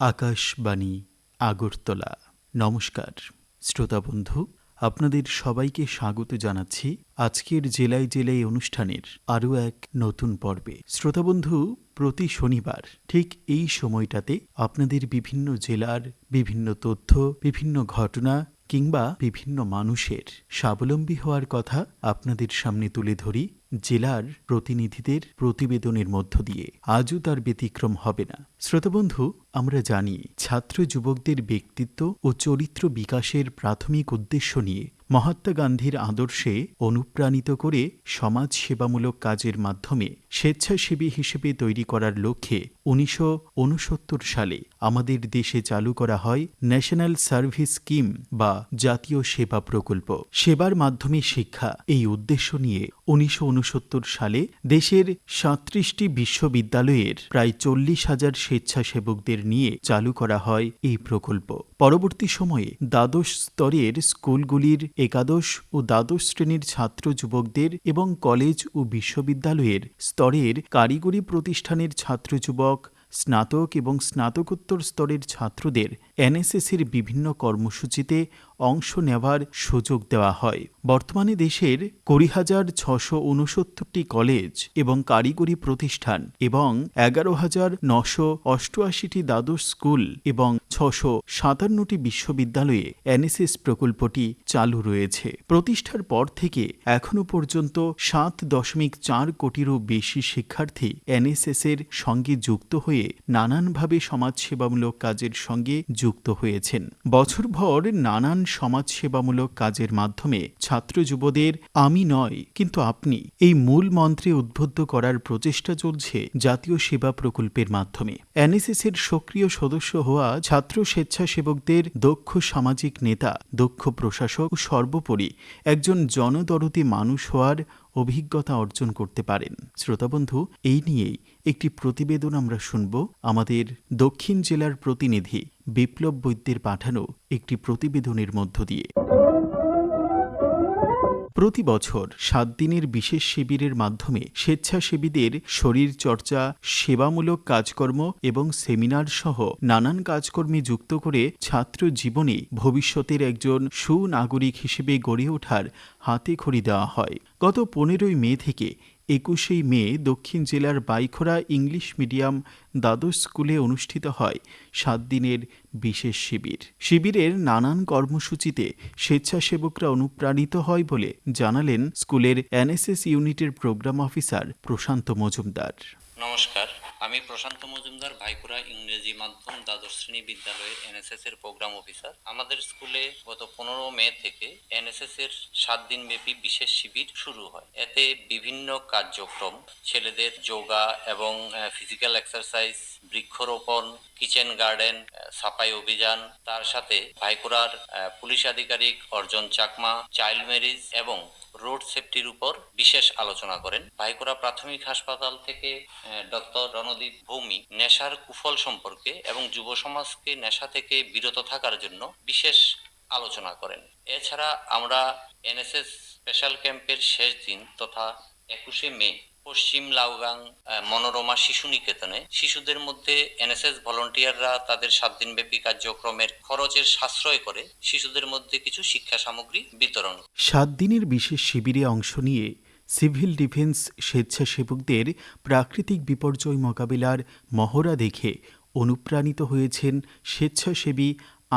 আকাশবাণী আগরতলা। নমস্কার শ্রোতা বন্ধু, আপনাদের সবাইকে স্বাগত জানাচ্ছি আজকের জেলায় জেলায় অনুষ্ঠানের আরও এক নতুন পর্বে। শ্রোতা বন্ধু, প্রতি শনিবার ঠিক এই সময়টাতে আপনাদের বিভিন্ন জেলার বিভিন্ন তথ্য, বিভিন্ন ঘটনা কিংবা বিভিন্ন মানুষের স্বাবলম্বী হওয়ার কথা আপনাদের সামনে তুলে ধরি জেলার প্রতিনিধিদের প্রতিবেদনের মধ্য দিয়ে। আজও তার ব্যতিক্রম হবে না। শ্রোতাবন্ধু, আমরা জানি ছাত্র যুবকদের ব্যক্তিত্ব ও চরিত্র বিকাশের প্রাথমিক উদ্দেশ্য নিয়ে মহাত্মা গান্ধীর আদর্শে অনুপ্রাণিত করে সমাজ সেবামূলক কাজের মাধ্যমে স্বেচ্ছাসেবী হিসেবে তৈরি করার লক্ষ্যে 1969 সালে আমাদের দেশে চালু করা হয় ন্যাশনাল সার্ভিস স্কিম বা জাতীয় সেবা প্রকল্প। সেবার মাধ্যমে শিক্ষা, এই উদ্দেশ্য নিয়ে 1969 সালে দেশের 37টি বিশ্ববিদ্যালয়ের প্রায় 40,000 স্বেচ্ছাসেবকদের নিয়ে চালু করা হয় এই প্রকল্প। পরবর্তী সময়ে দ্বাদশ স্তরের স্কুলগুলির একাদশ ও দ্বাদশ শ্রেণীর ছাত্র যুবকদের এবং কলেজ ও বিশ্ববিদ্যালয়ের স্তরের কারিগরি প্রতিষ্ঠানের ছাত্র যুবক, স্নাতক এবং স্নাতকোত্তর স্তরের ছাত্রদের এনএসএসের বিভিন্ন কর্মসূচিতে অংশ নেওয়ার সুযোগ দেওয়া হয়। বর্তমানে দেশের 20,669টি কলেজ এবং কারিগরি প্রতিষ্ঠান এবং 11,988টি দ্বাদশ স্কুল এবং 657টি বিশ্ববিদ্যালয়ে এনএসএস প্রকল্পটি চালু রয়েছে। প্রতিষ্ঠার পর থেকে এখনও পর্যন্ত 7.4 কোটিরও বেশি শিক্ষার্থী এনএসএসের সঙ্গে যুক্ত হয়ে নানানভাবে সমাজসেবামূলক কাজের সঙ্গে যুক্ত হয়েছেন। বছরভর নানান সমাজসেবামূলক কাজের মাধ্যমে ছাত্র যুবদের আমি নয় কিন্তু আপনি এই মূল মন্ত্রে উদ্বুদ্ধ করার প্রচেষ্টা চলছে জাতীয় সেবা প্রকল্পের মাধ্যমে। এনএসএসের সক্রিয় সদস্য হওয়া ছাত্র স্বেচ্ছাসেবকদের দক্ষ সামাজিক নেতা, দক্ষ প্রশাসক ও সর্বোপরি একজন জনদরদী মানুষ হওয়ার অভিজ্ঞতা অর্জন করতে পারেন। শ্রোতাবন্ধু, এই নিয়েই একটি প্রতিবেদন আমরা শুনব আমাদের দক্ষিণ জেলার প্রতিনিধি বিপ্লব বৈদ্যের পাঠানো একটি প্রতিবেদনের মধ্য দিয়ে। প্রতি বছর 7 দিনের বিশেষ শিবিরের মাধ্যমে স্বেচ্ছাসেবীদের শরীরচর্চা, সেবামূলক কাজকর্ম এবং সেমিনার সহ নানান কাজকর্মে যুক্ত করে ছাত্র জীবনে ভবিষ্যতের একজন সুনাগরিক হিসেবে গড়ে ওঠার হাতেখড়ি দেওয়া হয়। গত 15ই মে থেকে 21শে মে দক্ষিণ জেলার বাইখরা ইংলিশ মিডিয়াম দ্বাদশ স্কুলে অনুষ্ঠিত হয় 7 দিনের বিশেষ শিবির। শিবিরের নানান কর্মসূচিতে স্বেচ্ছাসেবকরা অনুপ্রাণিত হয় বলে জানালেন স্কুলের এনএসএস ইউনিটের প্রোগ্রাম অফিসার প্রশান্ত মজুমদার। নমস্কার, আমি প্রশান্ত মজুমদার, ভাইপুরা ইংরেজি মাধ্যম দ্বাদশ শ্রেণী বিদ্যালয়ের এনএসএস এর প্রোগ্রাম অফিসার। আমাদের স্কুলে গত 15 মে থেকে এনএসএস এর 7 দিন ব্যাপী বিশেষ শিবির শুরু হয়। এতে বিভিন্ন কার্যক্রম, ছেলেদের যোগা এবং ফিজিক্যাল এক্সারসাইজ, বৃক্ষরোপণ, কিচেন গার্ডেন, সাফাই অভিযান, তার সাথে ভাইপুরার পুলিশ আধিকারিক অর্জন চাকমা চাইল্ড ম্যারেজ এবং রোড সেফটির উপর বিশেষ আলোচনা করেন। ভাইপুরা প্রাথমিক হাসপাতাল থেকে ডক্টর রণদীপ ভৌমিক নেশার কুফল সম্পর্কে এবং যুব সমাজকে নেশা থেকে বিরত থাকার জন্য বিশেষ আলোচনা করেন। এছাড়া আমরা এনএসএস স্পেশাল ক্যাম্পের শেষ দিন তথা 21শে মে পশ্চিম লাউগাং মনোরমা শিশু নিকেতনে শিশুদের মধ্যে এনএসএস ভলান্টিয়াররা তাদের 7 দিনব্যাপী কার্যক্রমের খরচের সাশ্রয় করে শিশুদের মধ্যে কিছু শিক্ষা সামগ্রী বিতরণ। 7 দিনের বিশেষ শিবিরে অংশ নিয়ে সিভিল ডিফেন্স স্বেচ্ছাসেবকদের প্রাকৃতিক বিপর্যয় মোকাবিলার মহড়া দেখে অনুপ্রাণিত হয়েছেন স্বেচ্ছাসেবী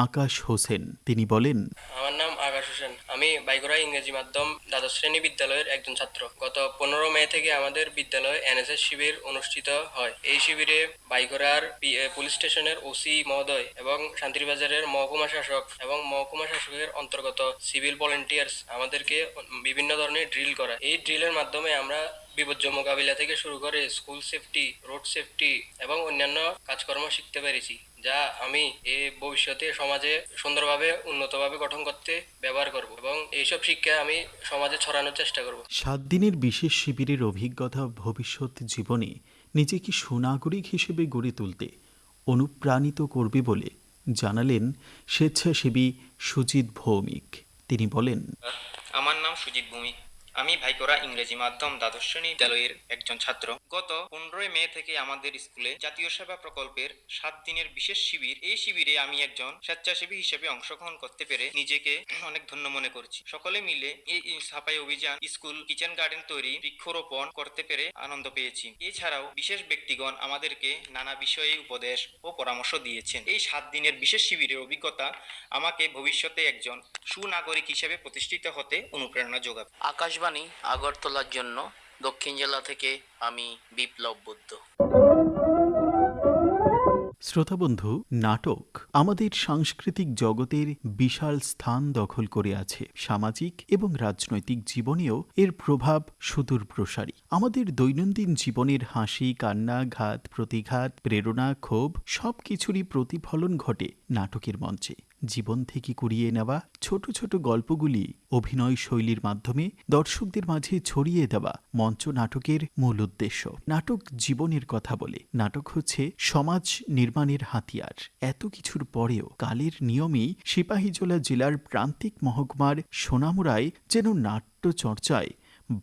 আকাশ হোসেন। তিনি বলেন, আমার নাম আকাশ হোসেন, আমি বাইগড়া ইংরেজি মাধ্যম দ্বাদশ শ্রেণী বিদ্যালয়ের একজন ছাত্র। গত 15 মে থেকে আমাদের বিদ্যালয়ে এনএসএস শিবির অনুষ্ঠিত হয়। এই শিবিরে বাইগড়ার পুলিশ স্টেশনের ওসি মহোদয় এবং শান্তিরবাজারের মহকুমা শাসক এবং মহকুমা শাসকের অন্তর্গত সিভিল ভলেন্টিয়ার্স আমাদেরকে বিভিন্ন ধরনের ড্রিল করা। এই ড্রিলের মাধ্যমে আমরা বিপর্যয় মোকাবিলা থেকে শুরু করে স্কুল সেফটি, রোড সেফটি এবং অন্যান্য কাজকর্ম শিখতে পেরেছি, যা আমি ভবিষ্যতে সমাজে সুন্দরভাবে উন্নতভাবে গঠন করতে ব্যবহার করব এবং এইসব শিক্ষা আমি সমাজে ছড়ানোর চেষ্টা করব। 7 দিনের বিশেষ শিবিরের অভিজ্ঞতা ভবিষ্যৎ জীবনে নিজেকে সুনাগরিক হিসেবে গড়ে তুলতে অনুপ্রাণিত করবে বলে জানালেন স্বেচ্ছাসেবী সুজিত ভৌমিক। তিনি বলেন, আমার নাম সুজিত ভৌমিক, আমি ভাইকোরা ইংরেজি মাধ্যম দ্বাদশ শ্রেণী বিদ্যালয়ের একজন ছাত্র। গত 15 মে থেকে আমাদের স্কুলে জাতীয় সেবা প্রকল্পের 7 দিনের বিশেষ শিবির। এই শিবিরে আমি একজন স্বেচ্ছাসেবী হিসেবে অংশগ্রহণ করতে পেরে নিজেকে অনেক ধন্য মনে করছি। সকলে মিলে এই সাফাই অভিযান, স্কুল কিচেন গার্ডেন তৈরি, বৃক্ষরোপণ করতে পেরে আনন্দ পেয়েছি। এছাড়াও বিশেষ ব্যক্তিগণ আমাদেরকে নানা বিষয়ে উপদেশ ও পরামর্শ দিয়েছেন। এই 7 দিনের বিশেষ শিবিরের অভিজ্ঞতা আমাকে ভবিষ্যতে একজন সুনাগরিক হিসেবে প্রতিষ্ঠিত হতে অনুপ্রেরণা যোগাবে। আকাশবাণী আগরতলার জন্য দক্ষিণ জেলা থেকে আমি বিপ্লব বুদ্ধ। শ্রোতাবন্ধু, নাটক আমাদের সাংস্কৃতিক জগতের বিশাল স্থান দখল করে আছে। সামাজিক এবং রাজনৈতিক জীবনেও এর প্রভাব সুদূর প্রসারী। আমাদের দৈনন্দিন জীবনের হাসি, কান্না, ঘাত, প্রতিঘাত, প্রেরণা, ক্ষোভ সবকিছুরই প্রতিফলন ঘটে নাটকের মঞ্চে। জীবন থেকে কুড়িয়ে নেওয়া ছোট ছোট গল্পগুলি অভিনয় শৈলীর মাধ্যমে দর্শকদের মাঝে ছড়িয়ে দেওয়া মঞ্চ নাটকের মূল উদ্দেশ্য। নাটক জীবনের কথা বলে। নাটক হচ্ছে সমাজ নির্মাণের হাতিয়ার। এত কিছুর পরেও কালের নিয়মেই সিপাহীজলা জেলার প্রান্তিক মহকুমার সোনামুড়ায় যেন নাট্য চর্চায়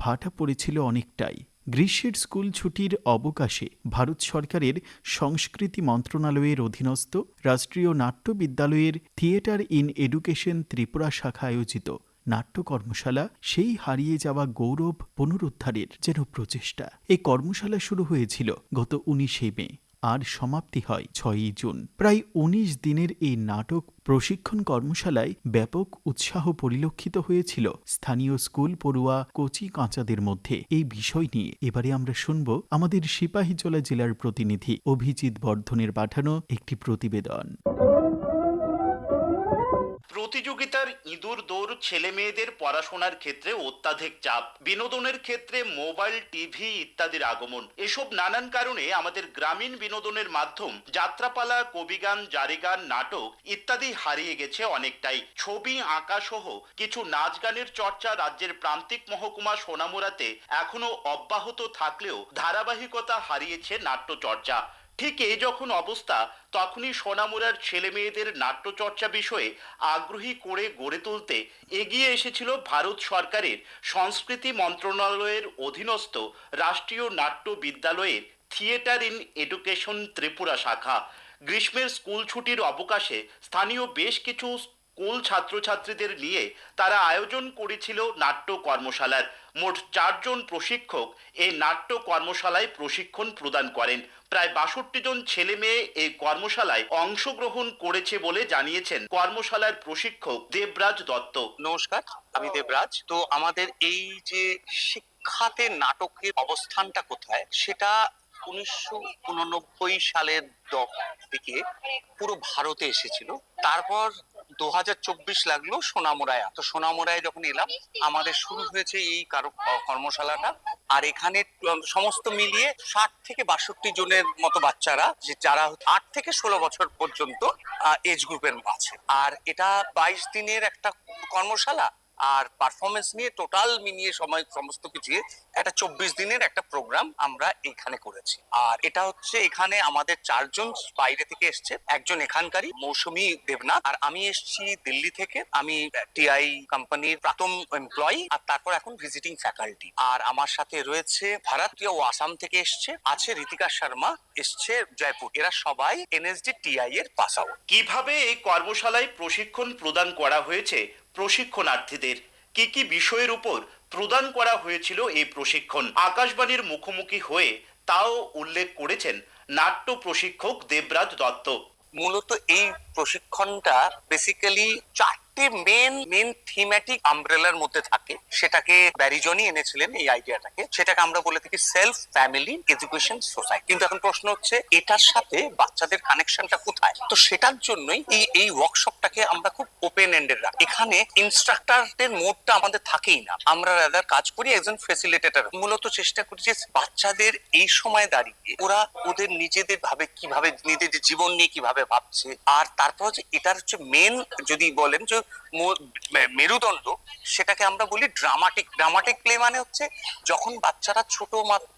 ভাটা পড়েছিল অনেকটাই। গ্রীষ্মের স্কুল ছুটির অবকাশে ভারত সরকারের সংস্কৃতি মন্ত্রণালয়ের অধীনস্থ রাষ্ট্রীয় নাট্য বিদ্যালয়ের থিয়েটার ইন এডুকেশন ত্রিপুরা শাখা আয়োজিত নাট্য কর্মশালা সেই হারিয়ে যাওয়া গৌরব পুনরুদ্ধারের যেন প্রচেষ্টা। এই কর্মশালা শুরু হয়েছিল গত 19 মে আর সমাপ্তি হয় 6 জুন। প্রায় 19 দিনের এই নাটক প্রশিক্ষণ কর্মশালায় ব্যাপক উৎসাহ পরিলক্ষিত হয়েছিল স্থানীয় স্কুল পড়ুয়া কচি কাঁচাদের মধ্যে। এই বিষয় নিয়ে এবারে আমরা শুনব আমাদের সিপাহীজলা জেলার প্রতিনিধি অভিজিৎ বর্ধনের পাঠানো একটি প্রতিবেদন। প্রতিযোগিতার ইঁদুর দৌড় ছেলে মেয়েদের পড়াশোনার ক্ষেত্রে অত্যাধিক চাপ, বিনোদনের ক্ষেত্রে মোবাইল, টিভি ইত্যাদির আগমন, এসব নানান কারণে আমাদের গ্রামীণ বিনোদনের মাধ্যম যাত্রাপালা, কবিগান, জারিগান, নাটক ইত্যাদি হারিয়ে গেছে অনেকটাই। ছবি আঁকা সহ কিছু নাচ গানের চর্চা রাজ্যের প্রান্তিক মহকুমা সোনামুড়াতে এখনো অব্যাহত থাকলেও ধারাবাহিকতা হারিয়েছে নাট্যচর্চা। ঠিক এই যখন অবস্থা, তখনই সোনামুড়ার ছেলে মেয়েদের নাট্যচর্চা বিষয়ে আগ্রহী করে গড়ে তুলতে এগিয়ে এসেছিল ভারত সরকারের সংস্কৃতি মন্ত্রণালয়ের অধীনস্থ রাষ্ট্রীয় নাট্য বিদ্যালয়ের থিয়েটার ইন এডুকেশন ত্রিপুরা শাখা। গ্রীষ্মের স্কুল ছুটির অবকাশে স্থানীয় বেশ কিছু স্কুল ছাত্রছাত্রীদের নিয়ে তারা আয়োজন করেছিল নাট্য কর্মশালার। মোট 4 জন প্রশিক্ষক এই নাট্য কর্মশালায় প্রশিক্ষণ প্রদান করেন। প্রায় 62 জন ছেলে মেয়ে এই কর্মশালায় অংশগ্রহণ করেছে বলে জানিয়েছেন কর্মশালার প্রশিক্ষক দেবরাজ দত্ত। নমস্কার, আমি দেবরাজ। তো আমাদের এই যে শিক্ষাতে নাটকের অবস্থানটা কোথায়, সেটা 1989 সালের দিকে পুরো ভারতে এসেছিল। তারপর 2024 লাগলো সোনামুড়ায়। তো সোনামুড়ায় যখন এলাম, আমাদের শুরু হয়েছে এই কর্মশালাটা। আর এখানে সমস্ত মিলিয়ে 60 থেকে 62 জনের মতো বাচ্চারা, যারা 8 থেকে 16 বছর পর্যন্ত এজ গ্রুপের আছে। আর এটা 22 দিনের একটা কর্মশালা, আর পারফরমেন্স নিয়ে টোটাল মিলিয়ে সমস্ত কিছু একটা 24 দিনের একটা প্রোগ্রাম আমরা এখানে করেছি। আর এটা হচ্ছে এখানে আমাদের 4 জন বাইরে থেকে এসছে, একজন এখানকারই মৌসুমী দেবনাথ, আর আমি এসেছি দিল্লি থেকে। আমি টিআই কোম্পানির প্রাক্তন এমপ্লয়ি, আর তারপর এখন ভিজিটিং ফ্যাকাল্টি। আর আমার সাথে রয়েছে ভারতীয় ও আসাম থেকে এসছে, আছে ঋতিকা শর্মা এসছে জয়পুর। এরা সবাই এনএসডি টিআই এর পাস আউট। কিভাবে এই কর্মশালায় প্রশিক্ষণ প্রদান করা হয়েছে প্রশিক্ষণার্থীদের, কি কি বিষয়ের উপর প্রদান করা হয়েছিল এই প্রশিক্ষণ, আকাশবাণীর মুখোমুখি হয়ে তাও উল্লেখ করেছেন নাট্য প্রশিক্ষক দেবরাজ দত্ত। মূলত এই প্রশিক্ষণটা বেসিক্যালি 4টে মেন থিমেটিক আমব্রেলার মধ্যে থাকে। সেটাকে ব্যারিজনই এনেছিলেন এই আইডিয়াটাকে। সেটাকে আমরা বলে থাকি সেলফ, ফ্যামিলি, এডুকেশন, সোসাইটি। কিন্তু এখন প্রশ্ন হচ্ছে এটার সাথে বাচ্চাদের কানেকশনটা কোথায়? তো সেটার জন্যই এই ওয়ার্কশপটাকে আমরা খুব ওপেন এন্ডেড রাখি। এখানে ইনস্ট্রাক্টরদের মোডটা আমাদের থাকেই না, আমরা রাদার কাজ করি একজন ফ্যাসিলিটেটর। মূলত চেষ্টা করি যে বাচ্চাদের এই সময় দাঁড়িয়ে ওরা ওদের নিজেদের ভাবে, কিভাবে নিজেদের জীবন নিয়ে কিভাবে ভাবছে। আর তারপর যে এটার হচ্ছে মেন, যদি বলেন যে মেরুদণ্ড, সেটাকে আমরা বলি ড্রামাটিক প্লে। মানে হচ্ছে যখন বাচ্চারা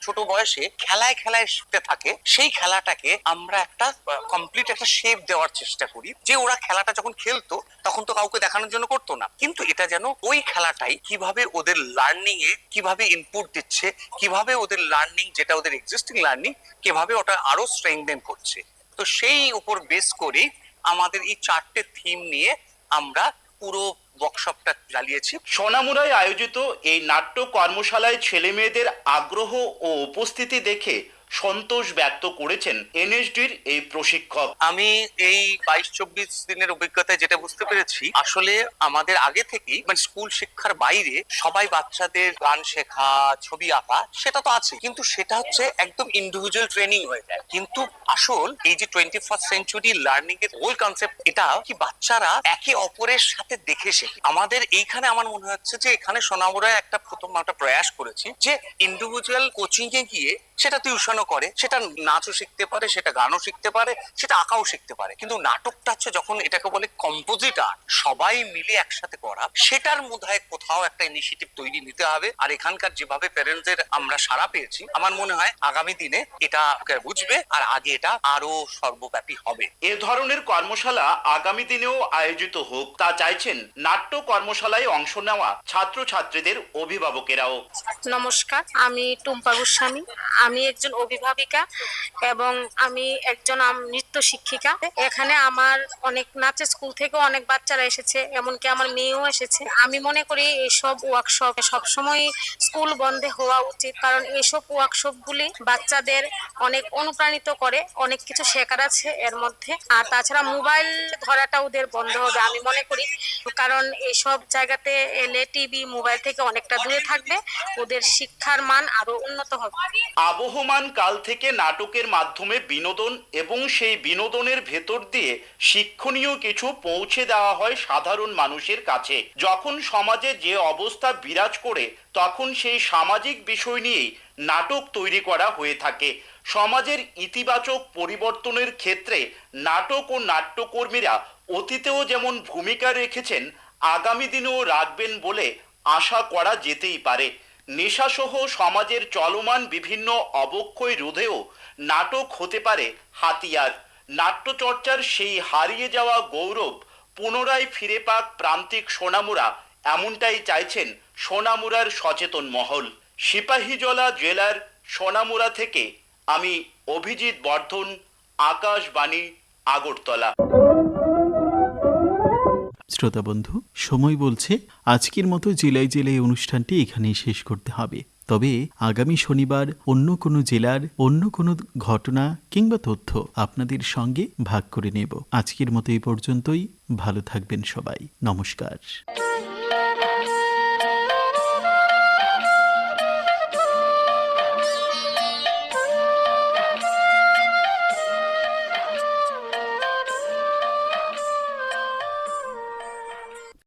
ছোট বয়সে খেলায় শিখতে থাকে, সেই খেলাটাকে আমরা একটা কমপ্লিট একটা শেপ দেওয়ার চেষ্টা করি। যে ওরা খেলাটা যখন খেলতো তখন তো কাউকে দেখানোর জন্য করতো না, কিন্তু এটা যেন ওই খেলাটাই কিভাবে ওদের লার্নিং এ কিভাবে ইনপুট দিচ্ছে, কিভাবে ওদের লার্নিং, যেটা ওদের এক্সিস্টিং লার্নিং, কিভাবে ওটা আরো স্ট্রেংথেন করছে। তো সেই উপর বেস করে আমাদের এই 4টে থিম নিয়ে আমরা পুরো ওয়ার্কশপটা চালিয়েছি। সোনামুড়ায় আয়োজিত এই নাট্য কর্মশালায় ছেলে মেয়েদের আগ্রহ ও উপস্থিতি দেখে সন্তোষ ব্যক্ত করেছেন এনএসডির এই প্রশিক্ষক। আমি এই 22-24 দিনের অভিজ্ঞতায় যেটা বুঝতে পেরেছি, আসলে আমাদের আগে থেকেই মানে স্কুল শিক্ষার বাইরে সবাই বাচ্চাদের গান শেখা, ছবি আঁকা, সেটা তো আছে, কিন্তু সেটা হচ্ছে একদম ইন্ডিভিজুয়াল ট্রেনিং হয়ে যায়। কিন্তু আসল এই যে 21st সেঞ্চুরি লার্নিং এর হোল কনসেপ্ট, এটা কি বাচ্চারা একে অপরের সাথে দেখে শেখে। আমাদের এইখানে আমার মনে হচ্ছে যে এখানে সোনামুড়ায় প্রথম একটা প্রয়াস করেছি যে ইন্ডিভিজুয়াল কোচিং এ গিয়ে সেটা টিউশনও করে, সেটা নাচও শিখতে পারে, সেটা গানও শিখতে পারে, সেটা আঁকাও শিখতে পারে। কিন্তু নাটকটা হচ্ছে যখন এটাকে বলে কম্পোজিট আর্ট, সবাই মিলে একসাথে করা, সেটার মধ্যে কোথাও একটা ইনিশিয়েটিভ তৈরি নিতে হবে। আর এখানকার যেভাবে প্যারেন্টসদের আমরা সাড়া পেয়েছি, আমার মনে হয় আগামী দিনে এটা বুঝবে আর আগে এটা আরো সর্বব্যাপী হবে। এ ধরনের কর্মশালা আগামী দিনেও আয়োজিত হোক, তা চাইছেন নাট্য কর্মশালায় অংশ নেওয়া ছাত্রছাত্রীদের অভিভাবকেরাও। নমস্কার, আমি টুম্পা গোস্বামী। আমি একজন অভিভাবিকা এবং আমি একজন নৃত্য শিক্ষিকা। এখানে আমার অনেক নাচের স্কুল থেকেও অনেক বাচ্চারা এসেছে, এমনকি আমার মেয়েও এসেছে। আমি মনে করি এইসব ওয়ার্কশপ সবসময় স্কুল বন্ধে হওয়া উচিত, কারণ এইসব ওয়ার্কশপগুলি বাচ্চাদের অনেক অনুপ্রাণিত করে, অনেক কিছু শেখার আছে এর মধ্যে। আর তাছাড়া মোবাইল ধরাটা ওদের বন্ধ হবে আমি মনে করি, কারণ এইসব জায়গাতে এলে টিভি মোবাইল থেকে অনেকটা দূরে থাকবে, ওদের শিক্ষার মান আরো উন্নত হবে। আবহমান কাল থেকে নাটকের মাধ্যমে বিনোদন এবং সেই বিনোদনের ভেতর দিয়ে শিক্ষণীয় কিছু পৌঁছে দেওয়া হয় সাধারণ মানুষের কাছে। যখন সমাজে যে অবস্থা বিরাজ করে, তখন সেই সামাজিক বিষয় নিয়েই নাটক তৈরি করা হয়ে থাকে। সমাজের ইতিবাচক পরিবর্তনের ক্ষেত্রে নাটক ও নাট্যকর্মীরা অতীতেও যেমন ভূমিকা রেখেছেন, আগামী দিনেও রাখবেন বলে আশা করা যেতেই পারে। নেশাসহ সমাজের চলমান বিভিন্ন অবক্ষয় রোধেও নাটক হতে পারে হাতিয়ার। নাট্যচর্চার সেই হারিয়ে যাওয়া গৌরব পুনরায় ফিরে পাক প্রান্তিক সোনামুড়া, এমনটাই চাইছেন সোনামুড়ার সচেতন মহল। সিপাহীজলা জেলার সোনামুড়া থেকে আমি অভিজিৎ বর্ধন, আকাশবাণী, আগরতলা। শ্রোতা বন্ধু, সময় বলছে আজকের মতো জেলায় জেলায় অনুষ্ঠানটি এখানেই শেষ করতে হবে। তবে আগামী শনিবার অন্য কোনো জেলার অন্য কোনো ঘটনা কিংবা তথ্য আপনাদের সঙ্গে ভাগ করে নেব। আজকের মতো এই পর্যন্তই। ভালো থাকবেন সবাই। নমস্কার।